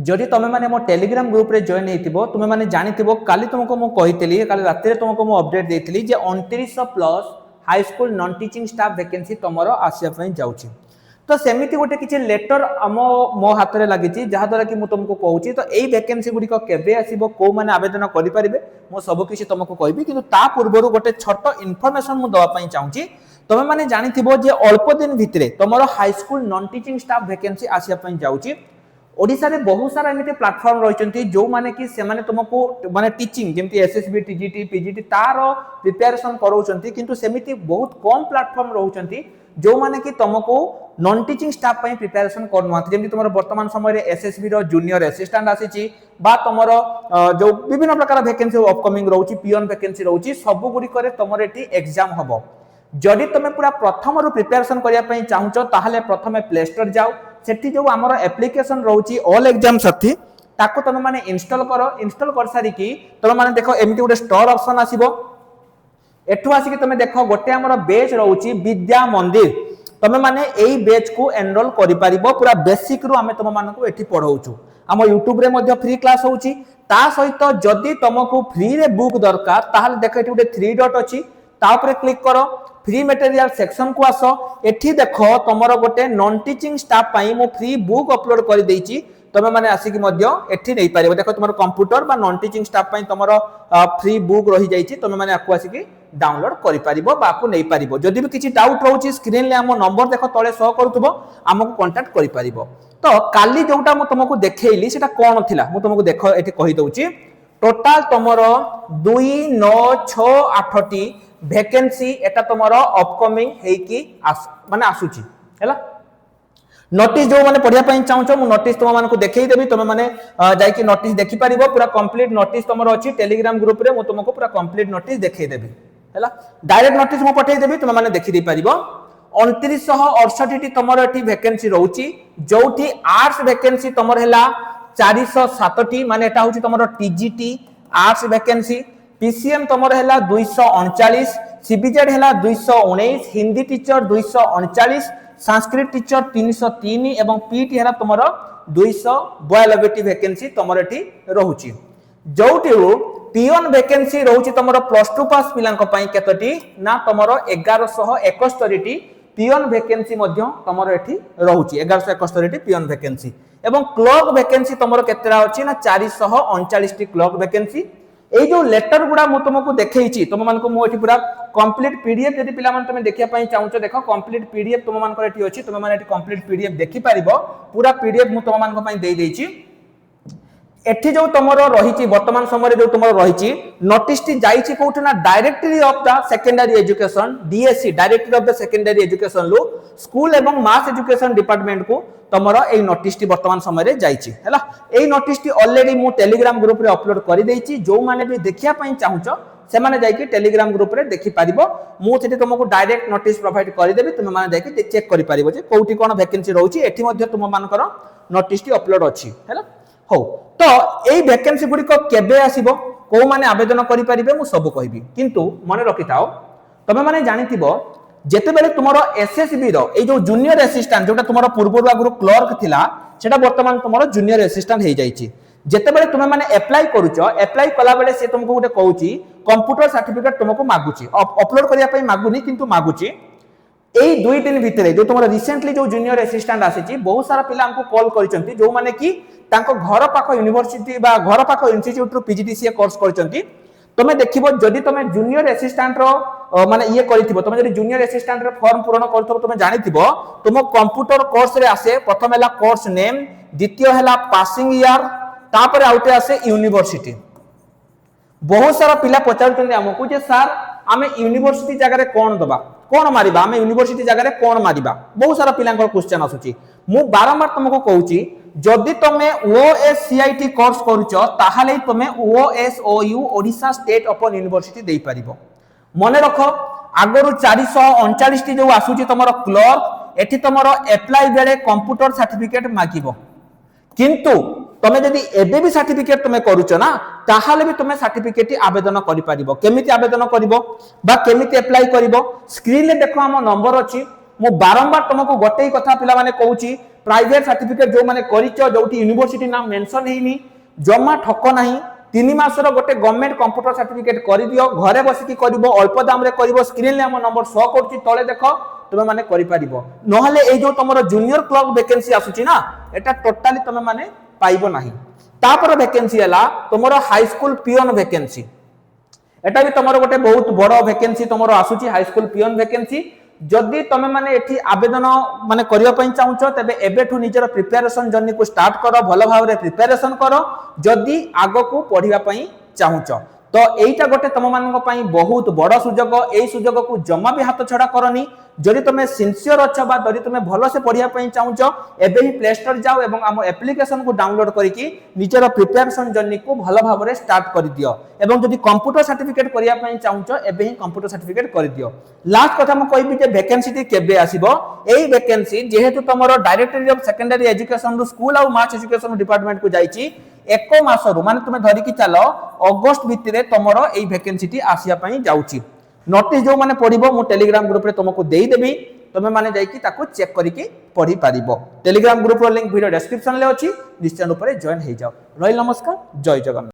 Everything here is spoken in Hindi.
जदि तुम मैंने मो टेलीग्राम ग्रुप रे जॉइन होइतिबो तुम मैंने जानिथिबो काली तुमको मु कहितली काली रात रे तुमको मु अपडेट देइतली जे 2900 plus high school non teaching staff vacancy तमरो आसिया पई जाउची। तो सेमिति गोटे किछि लेटर मो हाथ रे लागिछि जहा द्वारा कि मु तुमको कहूची। तो एई वैकेंसी गुडी को केबे आसीबो को माने आवेदन करि परिबे मो सब किछि तुमको कहबी किंतु ता पूर्वरु गोटे छोटो इन्फॉर्मेशन मु दवा पई चाहूची। तुम मैंने जानिथिबो जे अल्प दिन भितरे तमरो high school non teaching staff vacancy आसिया पई जाउची। ओडिसा रे बहुत सारा एमिति प्लेटफॉर्म रहिचंती जो माने कि से माने तुमको माने टीचिंग जेमति एसएसबी टीजीटी पीजीटी तारो प्रिपरेशन करौचंती किंतु सेमिति बहुत कम प्लेटफॉर्म रहउचंती जो माने कि तुमको नॉन टीचिंग स्टाफ पई प्रिपरेशन करनुआत जेमति तुमरो वर्तमान समय रे एसएसबी रो जूनियर असिस्टेंट आसीची बा तुमरो जो विभिन्न प्रकार वैकेंसी अपकमिंग रहउची पियन वैकेंसी रहउची सब गुडी करे तुमरो एटी एग्जाम हबो। जदि तुम पूरा प्रथम रु प्रिपरेशन करिया पई चाहूचो ताहले प्रथमे प्ले स्टोर जाओ सेठी जो हमर एप्लीकेशन रहउची ऑल एग्जाम साथी ताको तुम माने इंस्टॉल करो। इंस्टॉल कर सारी की तुम माने देखो एमिति गोटे स्टोर ऑप्शन आसीबो एठु आसी कि तुम देखो गोटे हमर बैच रहउची विद्या मंदिर तुम माने एई बैच को एनरोल करि परिबो। पूरा बेसिक रु हमें तुम मानको एठी पढाउछु हम YouTube रे मध्ये फ्री क्लास होउची ता सहित जदि तुमको फ्री रे बुक दरकार ताहले देखो एठी गोटे 3 डॉट अछि ता ऊपर क्लिक करो फ्री मटेरियल सेक्शन को आसो एठी देखो तुमरो गोटे नॉन टीचिंग स्टाफ पाई मो फ्री बुक अपलोड कर देइची तुम माने आसी कि मध्य एठी नै पारिबो। देखो तुमरो कंप्यूटर बा नॉन टीचिंग स्टाफ पाई तुमरो फ्री बुक रही जाइची तुम माने आकु आसी कि डाउनलोड करि पारिबो बा आकु नै पारिबो। जदि भी किछि डाउट रहउची स्क्रीन ले हम नंबर देखो तळे शो करथुबो हमकु कांटेक्ट करि पारिबो। तो काली जोटा मु तुमको देखैली सेटा कोन थिला मु तुमको देखो एठी कहि दउची टोटल तुमरो 2968 टी वैकेंसी एटा तुमरो अपकमिंग हेकी माने आसुची हैला। नोटिस जो माने पढिया पई चाहूचो मु नोटिस तुम मानको देखै देबी तुम माने जाई कि नोटिस देखि परिबो पूरा कंप्लीट नोटिस तुमरो अछि टेलीग्राम ग्रुप रे मु तुमको पूरा कंप्लीट नोटिस देखै देबी हैला। डायरेक्ट नोटिस मु पठै देबी तुम माने देखि दे परिबो। 2968 टी तुमरो एठी वैकेंसी रहउची जोठी आर्ट्स वैकेंसी तुमर हैला 407 टी माने एटा होची तुमरो टीजीटी आर्ट्स वैकेंसी पीसीएम तुमर हैला 239 सीबीजेड हैला 219 हिंदी टीचर 239 संस्कृत टीचर 303 एवं पीटी हैला तुमरो 292 टी वैकेंसी तुमर एठी रहउची। जोठी पियन वैकेंसी रहउची तुमरो प्लस 2 पास पिलांक पई केतोटी ना तुमरो 1171 टी पियन वैकेंसी मध्य तुमरो एठी रहउची 1171 टी पियन वैकेंसी एवं क्लर्क वैकेंसी तुमरो केतरा अछि ना 439 टी क्लर्क वैकेंसी। ए जो लेटर गुडा मु तुमको देखैछि तुम मानको मु एठी पूरा कंप्लीट पीडीएफ यदि पिला मन तुम देखिया पई चाहूचो देखो कंप्लीट पीडीएफ तुम मानको एठी अछि तुम माने एठी कंप्लीट पीडीएफ देखि परिबो पूरा पीडीएफ मु तुम मानको पई देई देइछि। एठी जो तुमरो रहिछि वर्तमान समय जो तुमरो रहिछि नोटिस टी जाइछि कोठना ना directory of the secondary education DSC directory of the secondary education low school एवं मास एजुकेशन डिपार्टमेंट को तुमरो एई नोटिस टी वर्तमान समय रे जाइछि हैला। एई नोटिस टी ऑलरेडी मु टेलीग्राम ग्रुप रे अपलोड करि देइछि जो माने भी देखिया पई चाहूचो से माने जाई कि टेलीग्राम ग्रुप रे देखि पारिबो मु सेठी तुमको डायरेक्ट नोटिस प्रोवाइड करि देबी तुम माने जाई कि चेक करि पारिबो जे कोठी कोन वैकेंसी रहउछि एठी मध्ये तुम मानकर नोटिस टी अपलोड अछि हैला। हो तो एई वैकेंसी गुडी को केबे आसीबो को माने आवेदन करि पारिबे मु सब कहबी किंतु मने रखिताओ तमे माने जानिथिबो जेते बेले तुमरो एसएसबी रो ए जो जूनियर असिस्टेंट जोटा तुमरो पूर्वरु आगुरु क्लर्क थिला सेटा वर्तमान तुमरो जूनियर असिस्टेंट हे जाईची। जेते बेले तुमे माने अप्लाई करूचो अप्लाई कला बेले से तुमको गुटे कहूची कंप्यूटर सर्टिफिकेट तुमको मागुची अपलोड करिया पई मागुनी किंतु मागुची। एई 2 दिन भितरे जो तुमरो रिसेंटली जो जूनियर असिस्टेंट आसीची बहुत सारा पिला हमको कॉल करिसंती जो माने कि तांको घर पाखो यूनिवर्सिटी बा घर पाखो इंस्टीट्यूट रो पीजीडीसीए कोर्स करिसंती तुमे देखिबो जदि तुमे जूनियर असिस्टेंट रो माने ये करिथिबो तुमे जदि जूनियर असिस्टेंट रो फॉर्म पूर्ण करथबो तुमे जानिथिबो तुम कंप्यूटर कोर्स रे आसे प्रथम हैला कोर्स नेम द्वितीय हैला पासिंग ईयर तापर आउटे आसे यूनिवर्सिटी। बहुत सारा पिला पचारथुन हमकु जे सर आमे यूनिवर्सिटी जगह रे कोन दबा कोन मारिबा आमे यूनिवर्सिटी जगह रे कोन मारिबा बहुत सारा पिलांकर क्वेश्चन आसुची मु बारंबार तुमको कहूची जदि तुमे ओएससीआईटी कोर्स करूचो ताहाले तुमे ओएसओयू ओडिशा स्टेट ओपन यूनिवर्सिटी देई परिबो। मने रखो आगरु 439 टी जो आसुची तमरो क्लर्क एठी तमरो अप्लाई बेले कंप्यूटर सर्टिफिकेट मागिबो किंतु तमे जदि एबे भी सर्टिफिकेट तुमे करूचो ना ताहाले भी तुमे सर्टिफिकेट आवेदन करि परिबो। केमिति आवेदन करिवो बा केमिति अप्लाई करिवो स्क्रीन ले देखो हम नंबर अछि मु बारंबार तुमको गोटे कथा पिला माने कहूची प्राइवेट सर्टिफिकेट जो माने करिचो जोटी यूनिवर्सिटी नाम मेंशन हेनी जमा ठक नाही 3 मासर गोटे गवर्नमेंट कंप्यूटर सर्टिफिकेट कर दियो घरे बसिकी करिवो अल्प दाम रे करिवो स्क्रीन ले हम नंबर शो करछि तळे देखो तुम माने करि पारिबो नहले ए जो तमरो जूनियर क्लर्क वैकेंसी आसुची ना एटा टोटली तुम माने पाइबो नाही तापर वैकेंसी हला तमरो हाई स्कूल पियन वैकेंसी एटा भी तमरो गोटे बहुत बड़ वैकेंसी तमरो आसुची हाई स्कूल पियन वैकेंसी जदि तमे माने एठी आवेदन माने करिया पई चाहूचो तबे एबेठु निजर प्रिपरेशन जर्नी को स्टार्ट करो भलो भाव रे प्रिपरेशन करो जदि आगो को पढिबा पई चाहूचो तो एटा गोटे तम मानक पई बहुत बड़ सुजोग एई सुजोग को जमा भी हाथ छडा करनी जदि तमे सिंसियर अछ बा जदि तमे भलो से पढिया पई चाहूचो एबे ही प्ले स्टोर जाओ एवं हम एप्लीकेशन को डाउनलोड करिकि निजर प्रिपरेशन जर्नी को भलो भाव रे स्टार्ट कर दियो एवं जदि कंप्यूटर सर्टिफिकेट करिया पई चाहूचो एबे ही कंप्यूटर सर्टिफिकेट कर दियो लास्ट कथा म कहबी जे वैकेंसी टी केबे आसीबो एई वैकेंसी जेहेतु तमरो डायरेक्टरी ऑफ सेकेंडरी एजुकेशन रो स्कूल आ मास एजुकेशन डिपार्टमेंट को जाईची एक मासरु माने तुमे धरि कि चलो अगस्त भितरे तमरो एई वैकेंसी टी आसिया पई जाउची नोटिस जो माने पढिबो मु टेलीग्राम ग्रुप रे तुमको देई देबी तुमे माने जाई कि ताको चेक करिकि पढि पारिबो टेलीग्राम ग्रुप रो लिंक वीडियो डिस्क्रिप्शन ले अछि निश्चय रूप रे जॉइन हे जाओ रही नमस्कार जय जगन्नाथ।